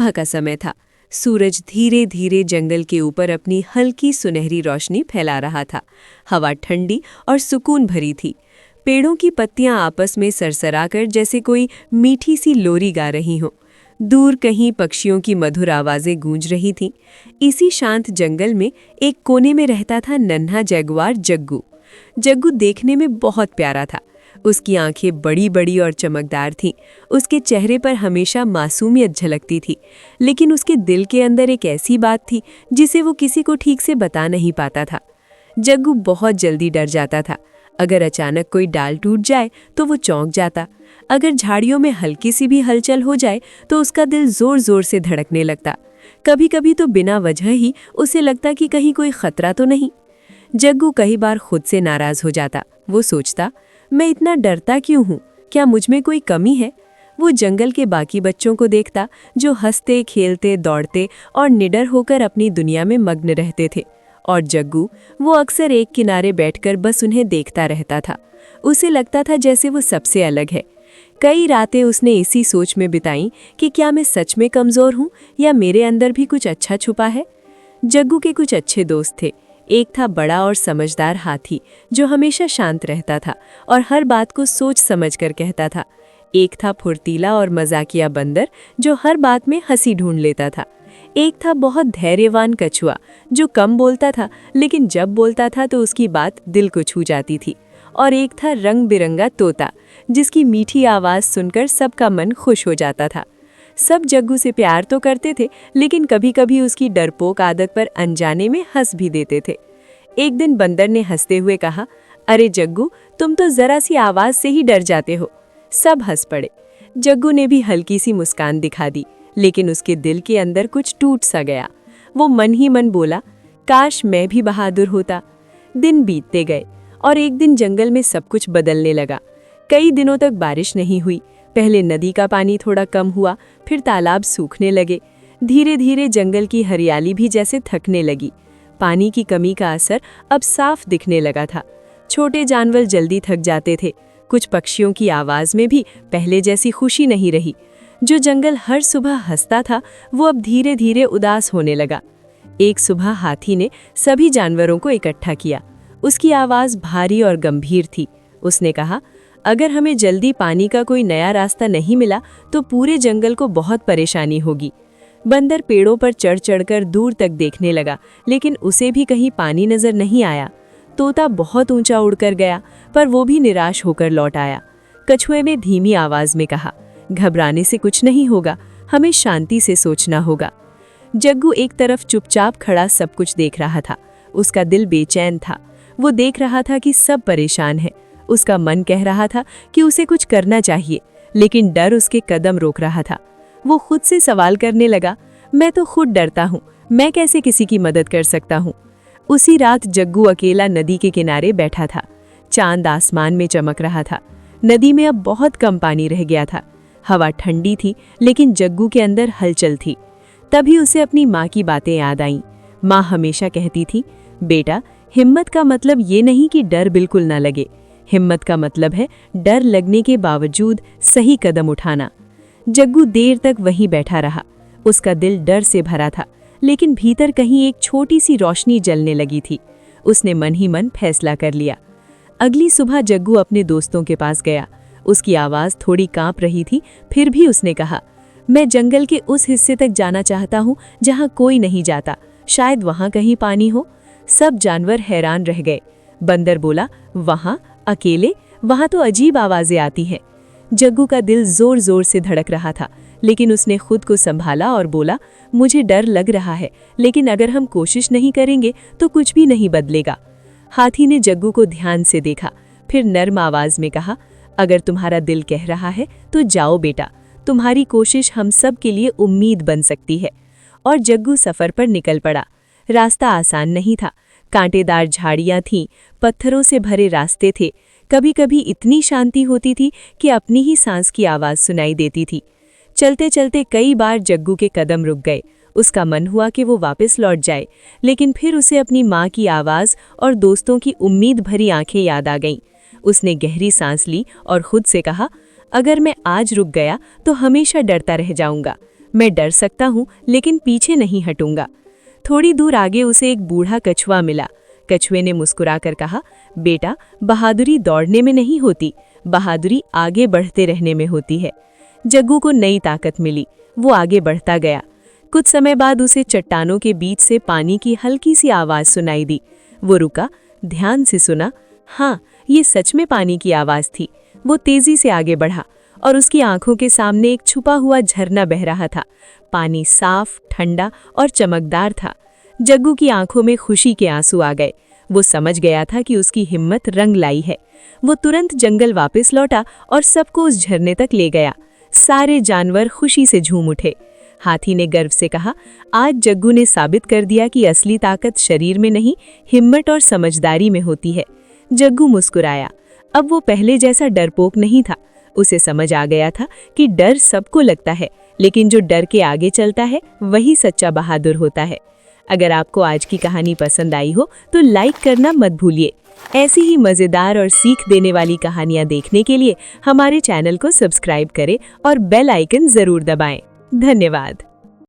सुबह का समय था। सूरज धीरे धीरे जंगल के ऊपर अपनी हल्की सुनहरी रोशनी फैला रहा था। हवा ठंडी और सुकून भरी थी। पेड़ों की पत्तियां आपस में सरसराकर जैसे कोई मीठी सी लोरी गा रही हों। दूर कहीं पक्षियों की मधुर आवाज़ें गूंज रही थीं। इसी शांत जंगल में एक कोने में रहता था नन्हा जगुआर जग्गू। जग्गू देखने में बहुत प्यारा था। उसकी आंखें बड़ी बड़ी और चमकदार थीं। उसके चेहरे पर हमेशा मासूमियत झलकती थी, लेकिन उसके दिल के अंदर एक ऐसी बात थी जिसे वो किसी को ठीक से बता नहीं पाता था। जग्गू बहुत जल्दी डर जाता था। अगर अचानक कोई डाल टूट जाए तो वो चौंक जाता। अगर झाड़ियों में हल्की सी भी हलचल हो जाए तो उसका दिल जोर जोर से धड़कने लगता। कभी कभी तो बिना वजह ही उसे लगता कि कहीं कोई खतरा तो नहीं। जग्गू कई बार खुद से नाराज हो जाता। वो सोचता, मैं इतना डरता क्यों हूँ? क्या मुझ में कोई कमी है? वो जंगल के बाकी बच्चों को देखता जो हंसते खेलते दौड़ते और निडर होकर अपनी दुनिया में मग्न रहते थे, और जग्गू वो अक्सर एक किनारे बैठकर बस उन्हें देखता रहता था। उसे लगता था जैसे वो सबसे अलग है। कई रातें उसने इसी सोच में बिताई कि क्या मैं सच में कमज़ोर हूँ या मेरे अंदर भी कुछ अच्छा छुपा है। जग्गू के कुछ अच्छे दोस्त थे। एक था बड़ा और समझदार हाथी जो हमेशा शांत रहता था और हर बात को सोच समझ कर कहता था। एक था फुर्तीला और मजाकिया बंदर जो हर बात में हंसी ढूंढ लेता था। एक था बहुत धैर्यवान कछुआ जो कम बोलता था, लेकिन जब बोलता था तो उसकी बात दिल को छू जाती थी। और एक था रंग बिरंगा तोता जिसकी मीठी आवाज़ सुनकर सबका मन खुश हो जाता था। सब जग्गू से प्यार तो करते थे, लेकिन कभी कभी उसकी डरपोक आदत पर अनजाने में हंस भी देते थे। एक दिन बंदर ने हंसते हुए कहा, अरे जग्गू, तुम तो जरा सी आवाज़ से ही डर जाते हो। सब हंस पड़े। जग्गू ने भी हल्की सी मुस्कान दिखा दी, लेकिन उसके दिल के अंदर कुछ टूट सा गया। वो मन ही मन बोला, काश मैं भी बहादुर होता। दिन बीतते गए और एक दिन जंगल में सब कुछ बदलने लगा। कई दिनों तक बारिश नहीं हुई। पहले नदी का पानी थोड़ा कम हुआ, फिर तालाब सूखने लगे। धीरे धीरे जंगल की हरियाली भी जैसे थकने लगी। पानी की कमी का असर अब साफ दिखने लगा था। छोटे जानवर जल्दी थक जाते थे। कुछ पक्षियों की आवाज़ में भी पहले जैसी खुशी नहीं रही। जो जंगल हर सुबह हंसता था वो अब धीरे धीरे उदास होने लगा। एक सुबह हाथी ने सभी जानवरों को इकट्ठा किया। उसकी आवाज़ भारी और गंभीर थी। उसने कहा, अगर हमें जल्दी पानी का कोई नया रास्ता नहीं मिला तो पूरे जंगल को बहुत परेशानी होगी। बंदर पेड़ों पर चढ़ चढ़कर दूर तक देखने लगा, लेकिन उसे भी कहीं पानी नजर नहीं आया। तोता बहुत ऊंचा उड़कर गया, पर वो भी निराश होकर लौट आया। कछुए ने धीमी आवाज में कहा, घबराने से कुछ नहीं होगा, हमें शांति से सोचना होगा। जग्गू एक तरफ चुपचाप खड़ा सब कुछ देख रहा था। उसका दिल बेचैन था। वो देख रहा था कि सब परेशान हैं। उसका मन कह रहा था कि उसे कुछ करना चाहिए, लेकिन डर उसके कदम रोक रहा था। वो खुद से सवाल करने लगा, मैं तो खुद डरता हूँ, मैं कैसे किसी की मदद कर सकता हूँ। उसी रात जग्गू अकेला नदी के किनारे बैठा था। चांद आसमान में चमक रहा था। नदी में अब बहुत कम पानी रह गया था। हवा ठंडी थी, लेकिन जग्गू के अंदर हलचल थी। तभी उसे अपनी माँ की बातें याद आईं। माँ हमेशा कहती थी, बेटा, हिम्मत का मतलब ये नहीं कि डर बिल्कुल ना लगे। हिम्मत का मतलब है डर लगने के बावजूद सही कदम उठाना। जग्गू देर तक वहीं बैठा रहा। उसका दिल डर से भरा था, लेकिन भीतर कहीं एक छोटी सी रोशनी जलने लगी थी। उसने मन ही मन फैसला कर लिया। अगली सुबह जग्गू अपने दोस्तों के पास गया। उसकी आवाज़ थोड़ी कांप रही थी, फिर भी उसने कहा, मैं जंगल के उस हिस्से तक जाना चाहता हूँ जहाँ कोई नहीं जाता, शायद वहाँ कहीं पानी हो। सब जानवर हैरान रह गए। बंदर बोला, वहाँ अकेले? वहाँ तो अजीब आवाज़ें आती हैं। जग्गू का दिल जोर जोर से धड़क रहा था, लेकिन उसने खुद को संभाला और बोला, मुझे डर लग रहा है, लेकिन अगर हम कोशिश नहीं करेंगे तो कुछ भी नहीं बदलेगा। हाथी ने जग्गू को ध्यान से देखा, फिर नर्म आवाज़ में कहा, अगर तुम्हारा दिल कह रहा है तो जाओ बेटा, तुम्हारी कोशिश हम सब के लिए उम्मीद बन सकती है। और जग्गू सफ़र पर निकल पड़ा। रास्ता आसान नहीं था। कांटेदार झाड़ियाँ थीं, पत्थरों से भरे रास्ते थे। कभी कभी इतनी शांति होती थी कि अपनी ही सांस की आवाज़ सुनाई देती थी। चलते चलते कई बार जग्गू के कदम रुक गए। उसका मन हुआ कि वो वापस लौट जाए, लेकिन फिर उसे अपनी माँ की आवाज़ और दोस्तों की उम्मीद भरी आंखें याद आ गईं। उसने गहरी सांस ली और खुद से कहा, अगर मैं आज रुक गया तो हमेशा डरता रह जाऊंगा। मैं डर सकता हूँ लेकिन पीछे नहीं हटूंगा। थोड़ी दूर आगे उसे एक बूढ़ा कछुआ मिला। कछुए ने मुस्कुराकर कहा, बेटा, बहादुरी दौड़ने में नहीं होती, बहादुरी आगे बढ़ते रहने में होती है। जग्गू को नई ताकत मिली। वो आगे बढ़ता गया। कुछ समय बाद उसे चट्टानों के बीच से पानी की हल्की सी आवाज सुनाई दी। वो रुका, ध्यान से सुना। हाँ, ये सच में पानी की आवाज थी। वो तेजी से आगे बढ़ा और उसकी आंखों के सामने एक छुपा हुआ झरना बह रहा था। पानी साफ, ठंडा और चमकदार था। जग्गू की आंखों में खुशी के आंसू आ गए। वो समझ गया था कि उसकी हिम्मत रंग लाई है। वो तुरंत जंगल वापस लौटा और सबको उस झरने तक ले गया। सारे जानवर खुशी से झूम उठे। हाथी ने गर्व से कहा, आज जग्गू ने साबित कर दिया कि असली ताकत शरीर में नहीं, हिम्मत और समझदारी में होती है। जग्गू मुस्कुराया। अब वो पहले जैसा डरपोक नहीं था। उसे समझ आ गया था कि डर सबको लगता है, लेकिन जो डर के आगे चलता है वही सच्चा बहादुर होता है। अगर आपको आज की कहानी पसंद आई हो तो लाइक करना मत भूलिए। ऐसी ही मज़ेदार और सीख देने वाली कहानियाँ देखने के लिए हमारे चैनल को सब्सक्राइब करें और बेल आइकन ज़रूर दबाएं। धन्यवाद।